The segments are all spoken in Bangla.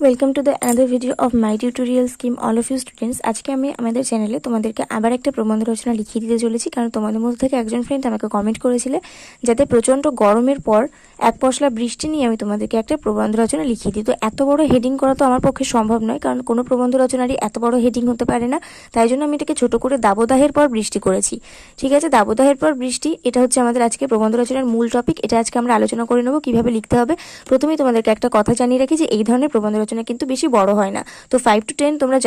Welcome to the another video of my tutorial scheme all of you students. আজকে আমি আমাদের চ্যানেলে তোমাদেরকে আবার একটা প্রবন্ধ রচনা লিখিয়ে দিতে চলেছি, কারণ তোমাদের মধ্যে থেকে একজন ফ্রেন্ড আমাকে কমেন্ট করেছিলে যাতে প্রচণ্ড গরমের পর এক পশলা বৃষ্টি নিয়ে আমি তোমাদেরকে একটা প্রবন্ধ রচনা লিখিয়ে দিই। তো এত বড় হেডিং করা তো আমার পক্ষে সম্ভব নয়, কারণ কোনো প্রবন্ধ রচনারই এত বড় হেডিং হতে পারে না। তাই জন্য আমি এটাকে ছোট করে দাবদাহের পর বৃষ্টি করেছি। ঠিক আছে, দাবদাহের পর বৃষ্টি, এটা হচ্ছে আমাদের আজকে প্রবন্ধ রচনার মূল টপিক। এটা আজকে আমরা আলোচনা করে নেবো কিভাবে লিখতে হবে। প্রথমেই তোমাদেরকে একটা কথা জানিয়ে রাখি যে এই ধরনের প্রবন্ধ রচনা কিন্তু বেশি বড় হয় না। তো 5 to 10 তোমরা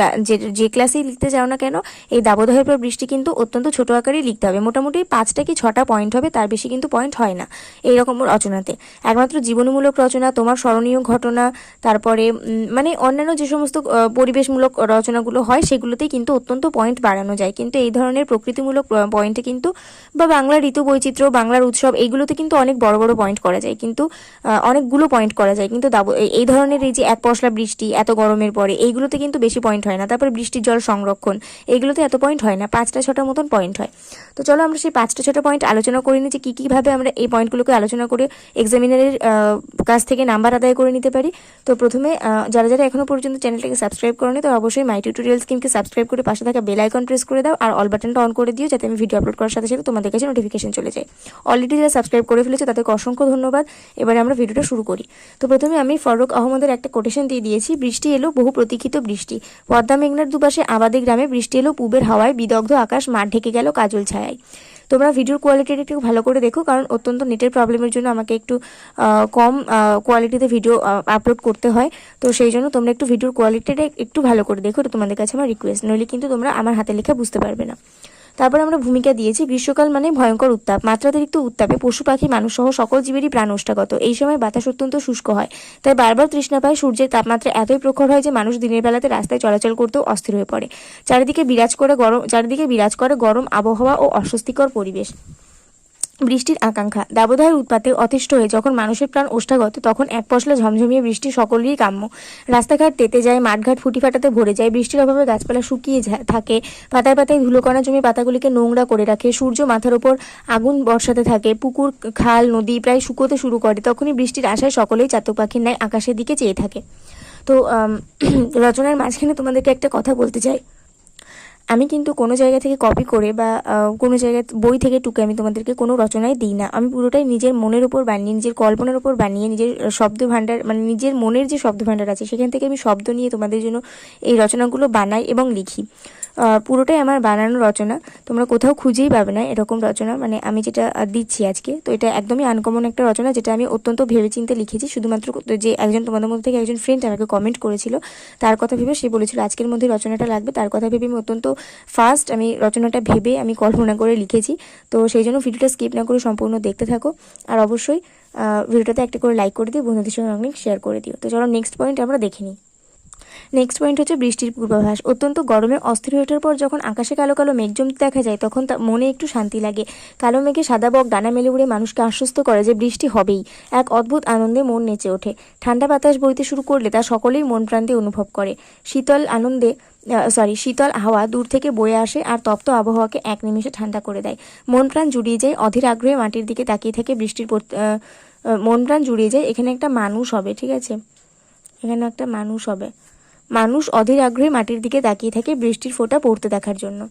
যে ক্লাসেই লিখতে চাও না কেন, এই দাবদাহের পর বৃষ্টি কিন্তু অত্যন্ত ছোট আকারেই লিখতে হবে। মোটামুটি 5টা কি 6টা পয়েন্ট হবে, তার বেশি কিন্তু পয়েন্ট হয় না এইরকম রচনাতে। একমাত্র জীবনীমূলক রচনা, তোমার স্মরণীয় ঘটনা, তারপরে মানে অন্যান্য যে সমস্ত পরিবেশমূলক রচনাগুলো হয় সেগুলোতেই কিন্তু অত্যন্ত পয়েন্ট বাড়ানো যায়, কিন্তু এই ধরনের প্রকৃতিমূলক পয়েন্টে কিন্তু বা বাংলার ঋতু বৈচিত্র্য, বাংলার উৎসব, এইগুলোতে কিন্তু অনেক বড় বড় পয়েন্ট করা যায়, কিন্তু অনেকগুলো পয়েন্ট করা যায়। কিন্তু এই ধরনের এই যে এক পশলা বৃষ্টি এত গরমের পরে, এইগুলোতে কিন্তু বেশি পয়েন্ট হয় না। তারপরে বৃষ্টির জল সংরক্ষণ, এইগুলোতে এত পয়েন্ট হয় না, 5টা 6টা মতন পয়েন্ট হয়। তো চলো আমরা সেই 5টা 6টা পয়েন্ট আলোচনা করে নিই যে কীভাবে আমরা এই পয়েন্টগুলোকে আলোচনা করে এক্সামিনারের কাছ থেকে নাম্বার আদায় করে নিতে পারি। তো প্রথমে যারা যারা এখনো পর্যন্ত চ্যানেলটাকে সাবস্ক্রাইব করোনি, তো অবশ্যই মাই টিউটোরিয়াল স্কিমকে সাবস্ক্রাইব করে পাশে থাকা বেল আইকন প্রেস করে দাও আর অল বাটনটা অন করে দিও, যাতে আমি ভিডিও আপলোড করার সাথে সাথে তোমাদের কাছে নোটিফিকেশন চলে যায়। অলরেডি যারা সাবস্ক্রাইব করে ফেলেছে তাদেরকে অসংখ্য ধন্যবাদ। এবারে আমরা ভিডিওটা শুরু করি। তো প্রথমে আমি ফারুক আহমদের একটা কোটেশন দিয়ে দিয়েছি। বৃষ্টি এলো, বহু প্রতীক্ষিত বৃষ্টি, পদ্মা মেঘনার দুপাশে আবাদে গ্রামে বৃষ্টি এলো, পুবের হাওয়ায় বিদগ্ধ আকাশ, মাঠ ঢেকে গেল কাজল ছায়ায়। তোমরা ভিডিওর কোয়ালিটিটা একটু ভালো করে দেখো, কারণ অত্যন্ত নেটের প্রবলেমের জন্য আমাকে একটু কম কোয়ালিটিতে ভিডিও আপলোড করতে হয়। তো সেই জন্য তোমরা একটু ভিডিওর কোয়ালিটিটা একটু ভালো করে দেখো, এটা তোমাদের কাছে আমার রিকোয়েস্ট, নইলে কিন্তু তোমরা আমার হাতে লেখা বুঝতে পারবে না। তারপর আমরা ভূমিকা দিয়েছি গ্রীষ্মকাল মানে ভয়ঙ্কর উত্তাপ, মাত্রাতিরিক্ত উত্তাপে পশু পাখি মানুষ সহ সকল জীবেরই প্রাণ ওষ্ঠাগত। এই সময় বাতাস অত্যন্ত শুষ্ক হয়, তাই বারবার তৃষ্ণা পায়। সূর্যের তাপমাত্রা এতই প্রখর হয় যে মানুষ দিনের বেলাতে রাস্তায় চলাচল করতেও অস্থির হয়ে পড়ে। চারিদিকে বিরাজ করে গরম আবহাওয়া ও অস্বস্তিকর পরিবেশ। বৃষ্টির আকাঙ্ক্ষা, দাবদাহের উৎপাতে অতিষ্ঠ হয়ে যখন মানুষের প্রাণ ওষ্ঠাগত, তখন এক পশলা ঝমঝমিয়ে বৃষ্টি সকলেরই কাম্য। রাস্তাঘাট তেতে যায়, মাঠঘাট ফুটি ফাটাতে ভরে যায়। বৃষ্টির অভাবে গাছপালা শুকিয়ে থাকে, পাতায় পাতায় ধুলোকণা জমে পাতাগুলিকে নোংরা করে রাখে। সূর্য মাথার ওপর আগুন বর্ষাতে থাকে, পুকুর খাল নদী প্রায় শুকোতে শুরু করে। তখনই বৃষ্টির আশায় সকলেই চাতক পাখির ন্যায় আকাশের দিকে চেয়ে থাকে। তো রচনার মাঝখানে তোমাদেরকে একটা কথা বলতে চাই। আমি কিন্তু কোনো জায়গা থেকে কপি করে বা কোনো জায়গায় বই থেকে টুকে আমি তোমাদেরকে কোনো রচনায় দিই না। আমি পুরোটাই নিজের মনের উপর বানিয়ে, নিজের কল্পনার উপর বানিয়ে, নিজের শব্দ ভাণ্ডার মানে নিজের মনের যে শব্দ ভাণ্ডার আছে সেখান থেকে আমি শব্দ নিয়ে তোমাদের জন্য এই রচনাগুলো বানাই এবং লিখি। পুরোটাই আমার বানানো রচনা, তোমরা কোথাও খুঁজেই পাবে না এরকম রচনা, মানে আমি যেটা দিচ্ছি আজকে। তো এটা একদমই আনকমন একটা রচনা, যেটা আমি অত্যন্ত ভেবেচিন্তে লিখেছি। শুধুমাত্র যে একজন তোমাদের মধ্যে থেকে একজন ফ্রেন্ড আমাকে কমেন্ট করেছিল, তার কথা ভেবে সে বলেছিল আজকের মধ্যে রচনাটা লাগবে, তার কথা ভেবে আমি অত্যন্ত ফার্স্ট আমি রচনাটা ভেবে আমি কল্পনা করে লিখেছি। তো সেই জন্য ভিডিওটা স্কিপ না করে সম্পূর্ণ দেখতে থাকো, আর অবশ্যই ভিডিওটাতে একটা করে লাইক করে দিও, বন্ধুদের সঙ্গে অনেক শেয়ার করে দিও। তো চলো নেক্সট পয়েন্ট আমরা দেখে নিই। নেক্সট পয়েন্ট হচ্ছে বৃষ্টির পূর্বাভাস। অত্যন্ত গরমে অস্থির হয়ে ওঠার পর যখন আকাশে কালো কালো মেঘ জমতে দেখা যায়, তখন তা মনে একটু শান্তি লাগে। কালো মেঘে সাদা বক ডানা মেলে উড়ে মানুষকে আশ্বস্ত করে যে বৃষ্টি হবেই। এক অদ্ভুত আনন্দে মন নেচে ওঠে। ঠান্ডা বাতাস বইতে শুরু করলে তা সকলেই মন প্রান্তে অনুভব করে। শীতল হাওয়া দূর থেকে বয়ে আসে আর তপ্ত আবহাওয়াকে এক নিমেষে ঠান্ডা করে দেয়। মন প্রাণ জুড়িয়ে যায়, অধীর আগ্রহে মাটির দিকে তাকিয়ে থাকে মন প্রাণ জুড়িয়ে যায়। এখানে একটা মানুষ হবে, ঠিক আছে, এখানে একটা মানুষ হবে। মানুষ অধীর আগ্রহে মাটির দিকে তাকিয়ে থাকে বৃষ্টির ফোঁটা পড়তে দেখার জন্য।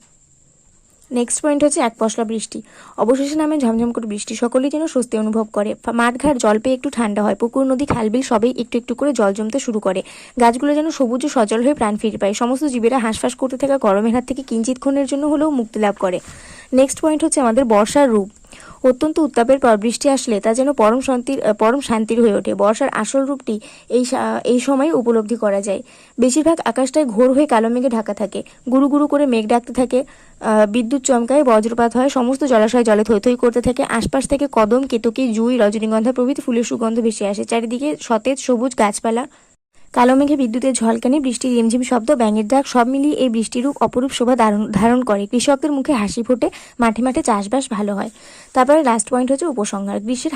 নেক্সট পয়েন্ট হচ্ছে এক পশলা বৃষ্টি। অবশেষে নামে ঝমঝম করে বৃষ্টি, সকলেই যেন স্বস্তি অনুভব করে। মাঠঘাট জল পেয়ে একটু ঠান্ডা হয়, পুকুর নদী খালবিল সবেই একটু একটু করে জল জমতে শুরু করে। গাছগুলো যেন সবুজ ও সচল হয়ে প্রাণ ফিরে পায়। সমস্ত জীবেরা হাঁসফাঁস করতে থাকা গরমের হাত থেকে কিঞ্চিৎক্ষণের জন্য হলেও মুক্তি লাভ করে। নেক্সট পয়েন্ট হচ্ছে আমাদের বর্ষার রূপ। অত্যন্ত উত্তাপের পর বৃষ্টি আসলে তা যেন পরম শান্তির হয়ে ওঠে। বর্ষার আসল রূপটি এই সময় উপলব্ধি করা যায়। বেশিরভাগ আকাশটাই ঘোর হয়ে কালো মেঘে ঢাকা থাকে, গুরু গুরু করে মেঘ ডাকতে থাকে, বিদ্যুৎ চমকায়, বজ্রপাত হয়, সমস্ত জলাশয় জলে থই থই করতে থাকে। আশপাশ থেকে কদম, কেতকী, জুঁই, রজনীগন্ধা প্রভৃতি ফুলের সুগন্ধ ভেসে আসে। চারিদিকে সতেজ সবুজ গাছপালা, কালো মেঘে বিদ্যুতের ঝলকানি, বৃষ্টির রিমঝিম শব্দ, ব্যাঙের ডাক, সব মিলিয়ে এই বৃষ্টিরূপ অপরূপ শোভা ধারণ করে। কৃষকদের মুখে হাসি ফোটে, মাঠে মাঠে চাষবাস ভালো হয়। তারপরে লাস্ট পয়েন্ট হচ্ছে উপসংহার। গ্রীষ্মের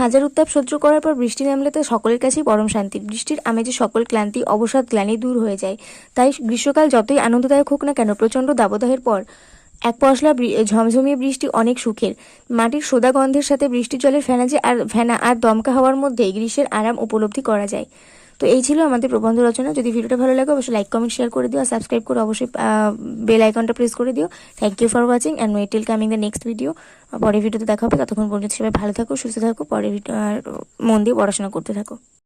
হাজার উত্তাপ সহ্য করার পর বৃষ্টি নামলে তো সকলের কাছেই পরম শান্তি। বৃষ্টির আমেজে সকল ক্লান্তি, অবসাদ, গ্লানি দূর হয়ে যায়। তাই গ্রীষ্মকাল যতই আনন্দদায়ক হোক না কেন, প্রচণ্ড দাবদাহের পর এক পশলা ঝমঝমিয়ে বৃষ্টি অনেক সুখের। মাটির সোদা গন্ধের সাথে বৃষ্টির জলের ফেনা আর দমকা হওয়ার মধ্যে গ্রীষ্মের আরাম উপলব্ধি করা যায়। তো এই ছিল আমাদের প্রবন্ধ রচনা। যদি ভিডিওটা ভালো লাগে অবশ্যই লাইক কমেন্ট শেয়ার করে দিও, আর সাবস্ক্রাইব করে অবশ্যই বেল আইকনটা প্রেস করে দিও। Thank you for watching and wait till coming the next video. পরের ভিডিওতে দেখা হবে, ততক্ষণ পর্যন্ত সবাই ভালো থাকো, সুস্থ থাকো, পরের মন দিয়ে পড়াশোনা করতে থাকো।